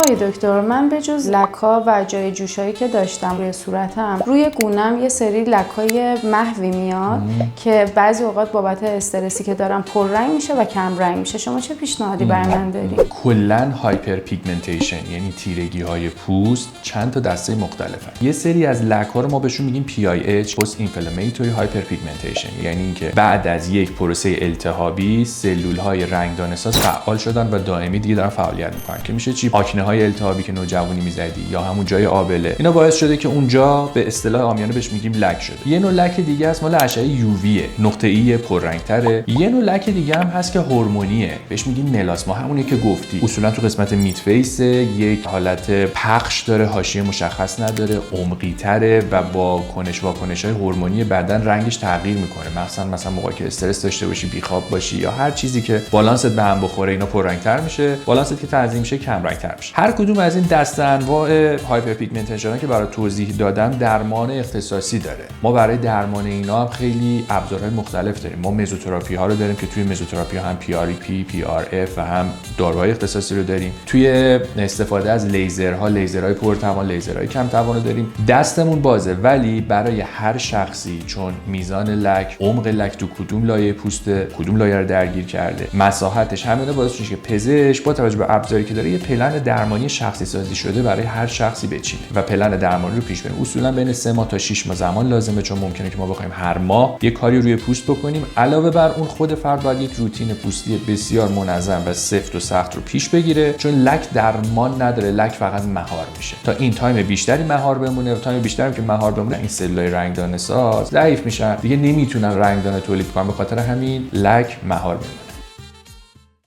آقای دکتر، من به جز لک‌ها و جای جوشایی که داشتم روی صورتم، روی گونم یه سری لک‌های محوی میاد که بعضی اوقات بابت استرسی که دارم پررنگ میشه و کم رنگ میشه. شما چه پیشنهادی برای من دارید؟ کلاً هایپر پیگمنتیشن یعنی تیرگی‌های پوست چند تا دسته مختلفن. یه سری از لک‌ها رو ما بهشون میگیم PIH پست اینفلاماتوری هایپر پیگمنتیشن، یعنی اینکه بعد از یک پروسه التهابی سلول‌های رنگدانه‌ساز فعال شدن و دائمی دیگه دارن فعالیت میکنن که میشه چی؟ آکنه‌های التهابی که نوجوانی میزدی یا همون جای آبله، اینا باعث شده که اونجا به اصطلاح عامیانه بهش میگیم لک شده. یه نوع لک دیگه است مال اشعه یوویه، نقطه‌ای پررنگ‌تره. یه نوع لک دیگه هم هست که هورمونیه، بهش میگیم ملاسما، همونی که گفتی. اصولا تو قسمت میت فیس یک حالت پخش داره، حاشیه مشخص نداره، عمقی‌تره و با واکنش‌های هورمونی بدن رنگش تغییر میکنه. مثلا موقعی که استرس داشته باشی، بیخواب باشی یا هر چیزی که بالانست به هم بخوره، اینا پررنگ‌تر میشه، بالانست که تنظیم میشه کم رنگ‌تر میشه. هر کدوم از این دسته انواع هایپر پیگمنتیشن که برای توضیح دادم درمان اختصاصی داره. ما برای درمان اینا هم خیلی ابزارهای مختلف داریم. ما مزوتراپی ها رو داریم که توی مزوتراپی هم PRP، PRF و هم داروهای اختصاصی رو داریم. توی استفاده از لیزرهای پرتوان، لیزرهای کم توان رو داریم. دستمون بازه، ولی برای هر شخصی چون میزان لک، عمق لک تو کدوم لایه پوست، کدوم لایه رو درگیر کرده، مساحتش، همه اینا باعث میشه که پزشک با توجه به ابزاری که داره یه پلن درمانی شخصی سازی شده برای هر شخصی بچینه و پلن درمانی رو پیش بریم. اصولا بین 3 ماه تا 6 ماه زمان لازمه، چون ممکنه که ما بخوایم هر ماه یه کاری روی پوست بکنیم. علاوه بر اون خود فرد باید یک روتین پوستی بسیار منظم و سفت و سخت رو پیش بگیره، چون لک درمان نداره، لک فقط مهار میشه. تا این تایم بیشتری مهار بمونه و تایم بیشتری که مهار بمونه این سلولای رنگدانه ساز ضعیف میشن، دیگه نمیتونن رنگدانه تولید کنن، به خاطر همین لک مهار میمونه.